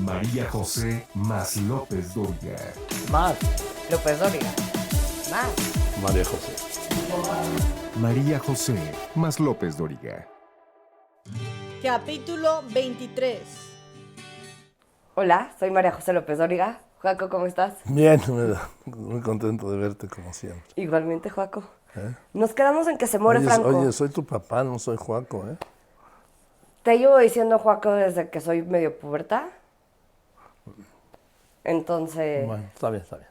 María José más López Dóriga. Más. López Dóriga. Más. María José. María José más López Dóriga. Capítulo 23. Hola, soy María José López Dóriga. Joaco, ¿cómo estás? Bien, muy contento de verte como siempre. Igualmente, Joaco. Nos quedamos en que se muere Franco. Oye, soy tu papá, no soy Joaco, ¿eh? Te llevo diciendo Joaco desde que soy medio puberta. Entonces, Bueno, está bien, está bien.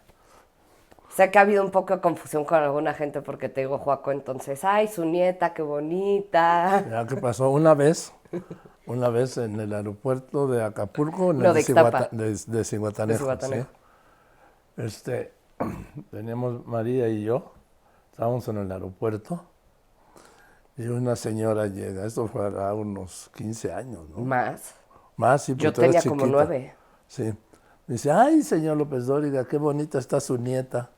sé que ha habido un poco de confusión con alguna gente porque te digo Joaco, entonces, ay, su nieta, qué bonita. Ya, ¿qué pasó? Una vez en el aeropuerto de Acapulco, en No, el de Ixtapa. de Zihuatanejo, De Zihuatanejo. ¿sí? Veníamos María y yo, estábamos en el aeropuerto y una señora llega, esto fue a unos 15 años, ¿no? Más. Más, sí, Yo porque tú eres tenía como chiquita. 9. Sí. Dice, ay, señor López Dóriga, qué bonita está su nieta.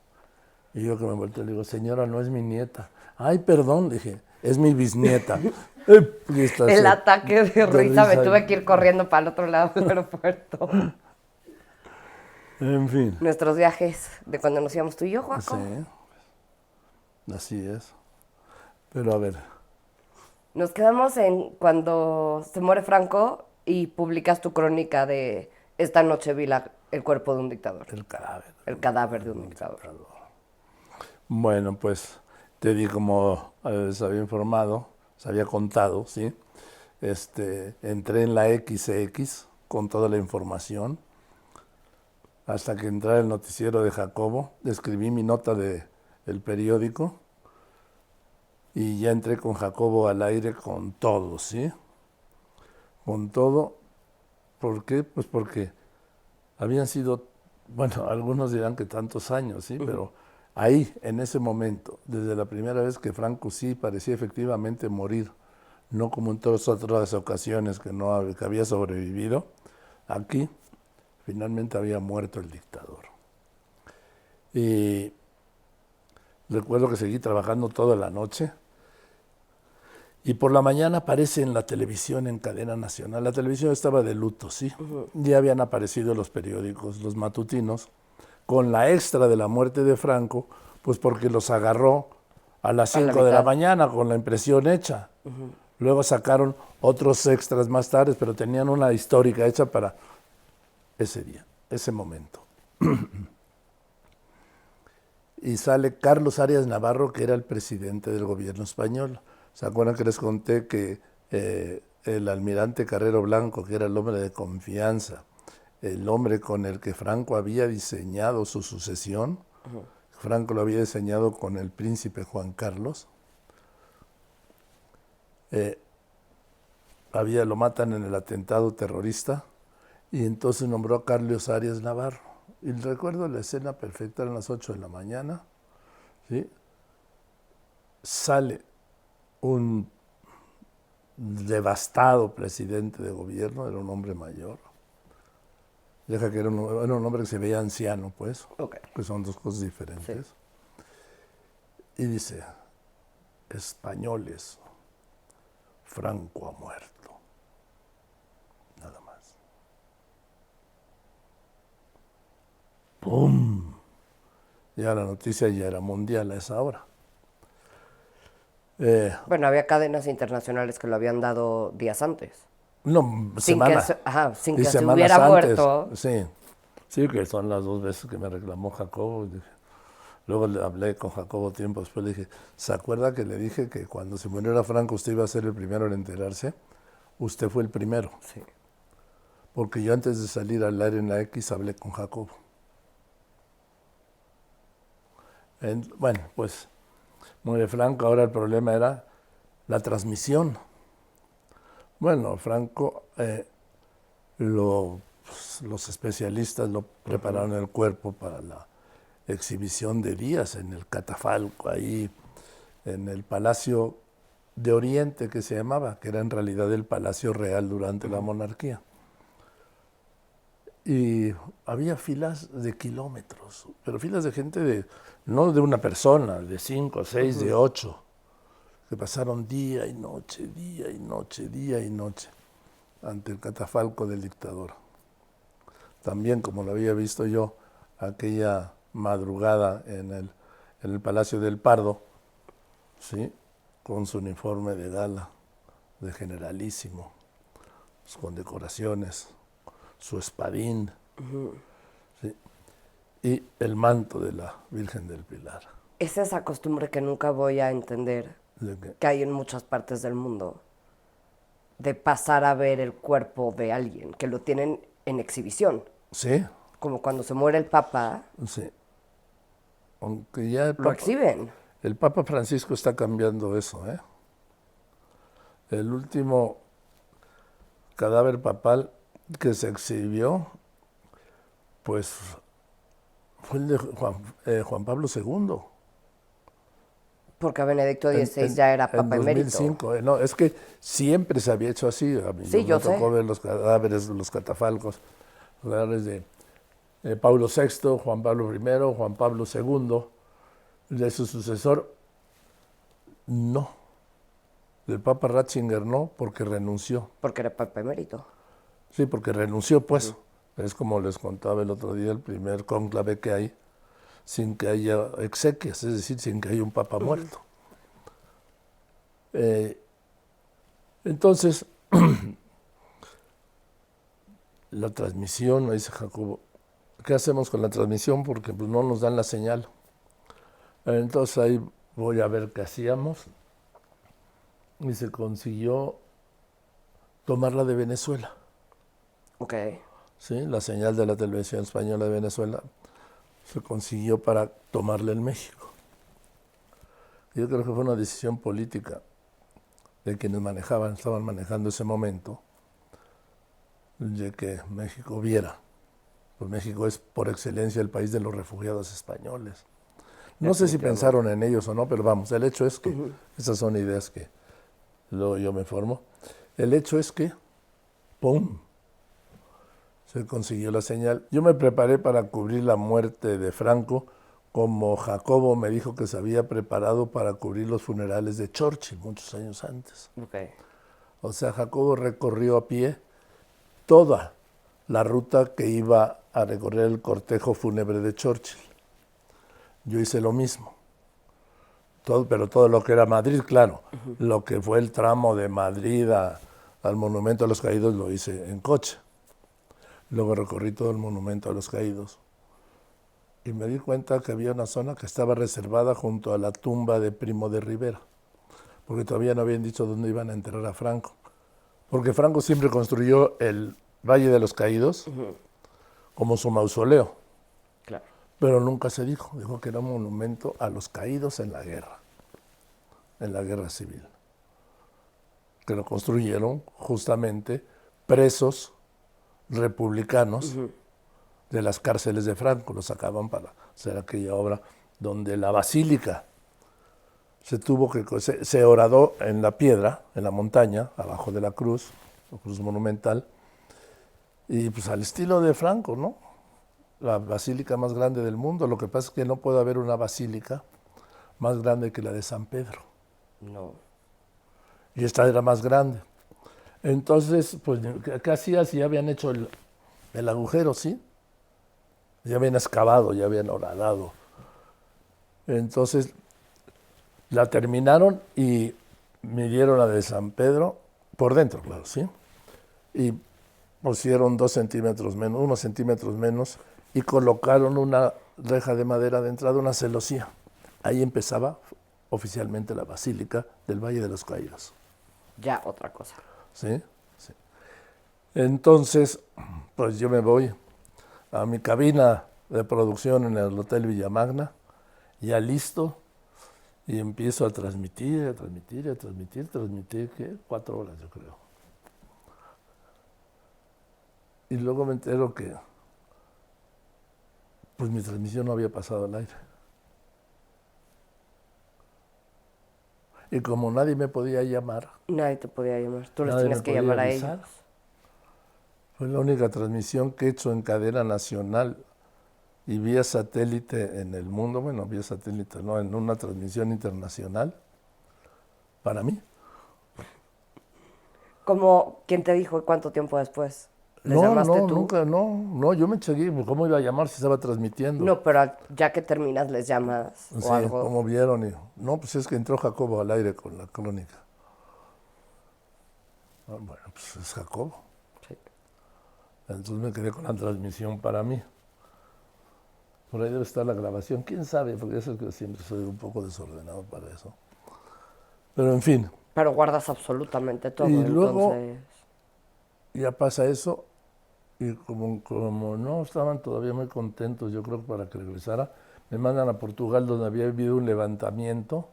Y yo que me volteé le digo, señora, no es mi nieta. Ay, perdón, dije, es mi bisnieta. El ataque de risa, me tuve que ir corriendo para el otro lado del aeropuerto. En fin. Nuestros viajes de cuando nos íbamos tú y yo, Joaco. Sí, así es. Pero a ver, Nos quedamos en cuando se muere Franco y publicas tu crónica de esta noche vi el cuerpo de un dictador. el cadáver. El cadáver de un dictador. Bueno, pues te di como se había informado, se había contado, ¿sí? Entré en la XX con toda la información. Hasta que entrara el noticiero de Jacobo, escribí mi nota del periódico y ya entré con Jacobo al aire con todo, ¿sí? Con todo. ¿Por qué? Pues porque habían sido, bueno, algunos dirán que tantos años, ¿sí? Pero ahí, en ese momento, desde la primera vez que Franco sí parecía efectivamente morir, no como en todas otras ocasiones que había sobrevivido, aquí finalmente había muerto el dictador. Y recuerdo que seguí trabajando toda la noche y por la mañana aparece en la televisión, en cadena nacional. La televisión estaba de luto, ¿sí? Ya habían aparecido los periódicos, los matutinos, con la extra de la muerte de Franco, pues porque los agarró a las 5 de la mañana con la impresión hecha. Luego sacaron otros extras más tarde, pero tenían una histórica hecha para ese día, ese momento. Y sale Carlos Arias Navarro, que era el presidente del gobierno español. ¿Se acuerdan que les conté que el almirante Carrero Blanco, que era el hombre de confianza, el hombre con el que Franco había diseñado su sucesión, Franco lo había diseñado con el príncipe Juan Carlos, lo matan en el atentado terrorista y entonces nombró a Carlos Arias Navarro. Y recuerdo la escena perfecta, eran las 8 de la mañana, ¿sí? Sale un devastado presidente de gobierno, era un hombre mayor. Deja que era un hombre que se veía anciano, pues, que son dos cosas diferentes. Sí. Y dice, españoles, Franco ha muerto. Nada más. ¡Pum! Ya la noticia ya era mundial a esa hora. Bueno, había cadenas internacionales que lo habían dado días antes. No, Sin semana. sin que se semanas hubiera antes, muerto. Sí, que son las 2 veces que me reclamó Jacobo. Luego le hablé con Jacobo tiempo después, le dije, ¿se acuerda que le dije que cuando se muriera Franco usted iba a ser el primero en enterarse? Usted fue el primero. Sí. Porque yo antes de salir al aire en la X hablé con Jacobo. Bueno, pues muere Franco, ahora el problema era la transmisión. Bueno, Franco, los especialistas lo prepararon el cuerpo para la exhibición de días en el catafalco, ahí en el Palacio de Oriente que se llamaba, que era en realidad el Palacio Real durante la monarquía. Y había filas de kilómetros, pero filas de gente no de una persona, de 5, 6, de 8, que pasaron día y noche, día y noche, día y noche, ante el catafalco del dictador. también como lo había visto yo aquella madrugada en el Palacio del Pardo, ¿sí? Con su uniforme de gala, de generalísimo, sus condecoraciones, su espadín, ¿sí? Y el manto de la Virgen del Pilar. Es esa costumbre que nunca voy a entender, ¿De qué? que hay en muchas partes del mundo, de pasar a ver el cuerpo de alguien, que lo tienen en exhibición. Sí, Como cuando se muere el Papa, sí. Aunque ya lo exhiben. el Papa Francisco está cambiando eso, ¿eh? El último cadáver papal que se exhibió, pues, fue el de Juan Pablo II. Porque Benedicto XVI ya era Papa en emérito. 2005. No, es que siempre se había hecho así. A mí Sí, yo me tocó sé. ver los cadáveres, los catafalcos, los cadáveres de Paulo VI, Juan Pablo I, Juan Pablo II, de su sucesor, no. Del Papa Ratzinger no, porque renunció. Porque era Papa emérito. Sí, porque renunció, pues. Es como les contaba el otro día, el primer cónclave que hay, sin que haya exequias, es decir, sin que haya un papa muerto. Entonces, la transmisión, me dice Jacobo, ¿qué hacemos con la transmisión? Porque pues, no nos dan la señal. Entonces ahí voy a ver qué hacíamos. Y se consiguió tomarla de Venezuela. Ok. ¿Sí? La señal de la televisión española de Venezuela se consiguió para tomarla en México. Yo creo que fue una decisión política de quienes estaban manejando ese momento, de que México viera. Pues México es por excelencia el país de los refugiados españoles. No sé si pensaron en ellos o no, pero vamos, el hecho es que, esas son ideas que luego yo me formo, el hecho es que, ¡pum!, se consiguió la señal. Yo me preparé para cubrir la muerte de Franco, como Jacobo me dijo que se había preparado para cubrir los funerales de Churchill muchos años antes. Ok. O sea, Jacobo recorrió a pie toda la ruta que iba a recorrer el cortejo fúnebre de Churchill. Yo hice lo mismo. Pero todo lo que era Madrid, claro. Lo que fue el tramo de Madrid al Monumento a los Caídos lo hice en coche. Luego recorrí todo el Monumento a los Caídos. Y me di cuenta que había una zona que estaba reservada junto a la tumba de Primo de Rivera, porque todavía no habían dicho dónde iban a enterrar a Franco. Porque Franco siempre construyó el Valle de los Caídos como su mausoleo, Claro. pero nunca se dijo que era un monumento a los caídos en la guerra civil, que lo construyeron justamente presos republicanos de las cárceles de Franco, lo sacaban para hacer aquella obra donde la basílica se horadó en la piedra, en la montaña, abajo de la cruz monumental, y pues al estilo de Franco, ¿no? La basílica más grande del mundo. Lo que pasa es que no puede haber una basílica más grande que la de San Pedro. No. Y esta era más grande. Entonces, pues, ¿qué hacías? Ya habían hecho el agujero, ¿sí? Ya habían excavado, ya habían horadado. Entonces, la terminaron y midieron la de San Pedro, por dentro, claro, ¿sí? Y pusieron 2 centímetros menos, 1 centímetros menos, y colocaron una reja de madera de entrada, una celosía. Ahí empezaba oficialmente la Basílica del Valle de los Caídos. Ya otra cosa. ¿Sí? Sí. Entonces, pues yo me voy a mi cabina de producción en el Hotel Villamagna, ya listo, y empiezo a transmitir, ¿qué? 4 horas yo creo. Y luego me entero que pues mi transmisión no había pasado al aire. Y como nadie me podía llamar, Nadie te podía llamar. Tú les nadie tienes me que podía llamar a avisar. ellos. Fue la única transmisión que he hecho en cadena nacional y vía satélite en el mundo, bueno, vía satélite, no, en una transmisión internacional, para mí. Como, ¿quién te dijo y cuánto tiempo después? ¿Les No, llamaste no, tú? nunca, no, yo me seguí, pues, ¿cómo iba a llamar si estaba transmitiendo? No, pero ya que terminas les llamas Sí, o algo. ¿cómo vieron? No, pues es que entró Jacobo al aire con la crónica. Ah, bueno, pues es Jacobo. Sí. Entonces me quedé con la transmisión para mí. Por ahí debe estar la grabación, quién sabe, porque eso es que siempre soy un poco desordenado para eso. Pero en fin, Pero guardas absolutamente todo, Y luego- entonces... ya pasa eso, y como no estaban todavía muy contentos, yo creo que para que regresara, me mandan a Portugal, donde había habido un levantamiento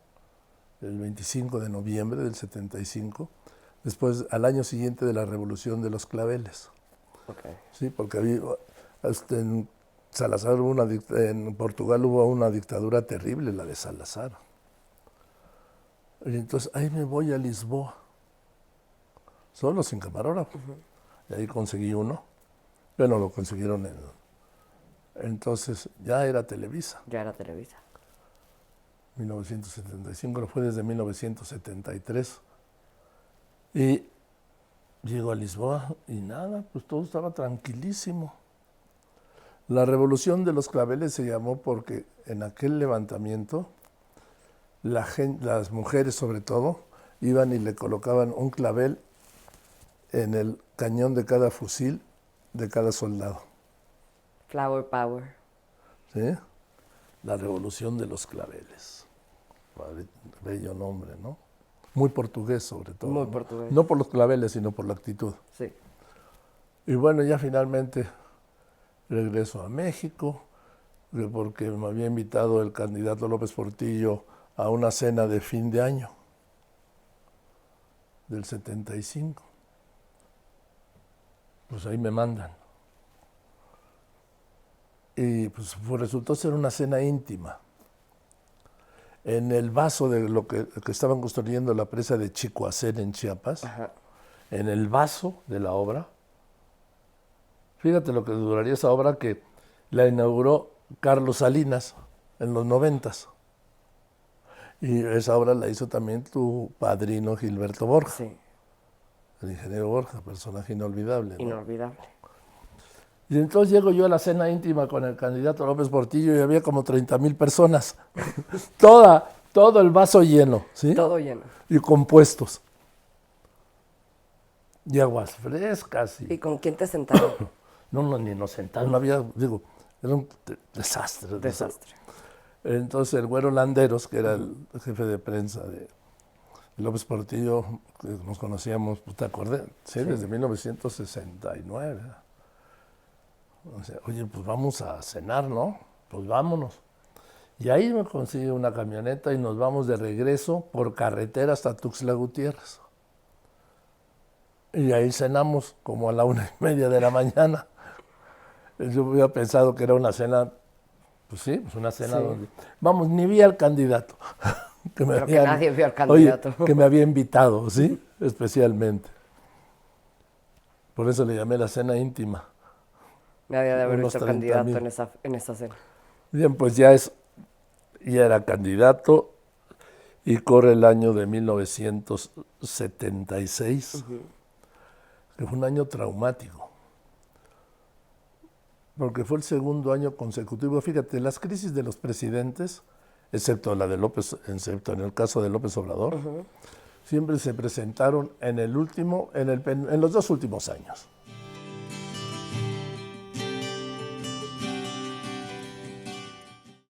el 25 de noviembre del 75, después al año siguiente de la Revolución de los Claveles. Ok. Sí, porque en Salazar en Portugal hubo una dictadura terrible, la de Salazar. Y entonces ahí me voy a Lisboa, solo sin camarógrafo. Y ahí conseguí uno. Bueno, lo consiguieron entonces ya era Televisa, Ya era Televisa. 1975, fue desde 1973. Y llego a Lisboa y nada, pues todo estaba tranquilísimo. La Revolución de los Claveles se llamó porque en aquel levantamiento las mujeres sobre todo iban y le colocaban un clavel en el cañón de cada fusil de cada soldado. Flower Power. ¿Sí? La Revolución de los Claveles. Bello nombre, ¿no? Muy portugués sobre todo. Muy ¿no? portugués. No por los claveles, sino por la actitud. Sí. Y bueno, ya finalmente regreso a México, porque me había invitado el candidato López Portillo a una cena de fin de año del 75. Pues ahí me mandan. Y pues resultó ser una cena íntima. En el vaso de lo que estaban construyendo la presa de Chicoacén en Chiapas, Ajá. en el vaso de la obra, fíjate lo que duraría esa obra, que la inauguró Carlos Salinas en los 90s. Y esa obra la hizo también tu padrino Gilberto Borja, Sí. el ingeniero Borja, personaje inolvidable, ¿no? Inolvidable. Y entonces llego yo a la cena íntima con el candidato López Portillo y había como 30,000 personas. Todo el vaso lleno, ¿sí? Todo lleno. Y compuestos. Y aguas frescas. ¿Y con quién te sentaron? No, ni nos sentamos, no había, digo, era un desastre. Desastre. Entonces el güero Landeros, que era el jefe de prensa de López Portillo, que nos conocíamos, pues, ¿te acuerdas? Sí, desde 1969. O sea, oye, pues vamos a cenar, ¿no? Pues vámonos. Y ahí me consigue una camioneta y nos vamos de regreso por carretera hasta Tuxtla Gutiérrez. Y ahí cenamos como a la 1:30 de la mañana. Yo había pensado que era una cena, pues sí, pues una cena Sí. donde... Vamos, ni vi al candidato. Creo que nadie vio al candidato. Oye, que me había invitado, ¿sí? Especialmente. Por eso le llamé la cena íntima. Nadie de haber Unos visto candidato 30,000. en esa cena. Bien, pues ya era candidato y corre el año de 1976, que fue un año traumático, porque fue el segundo año consecutivo. Fíjate, las crisis de los presidentes, excepto la de López, excepto en el caso de López Obrador, siempre se presentaron en los 2 últimos años.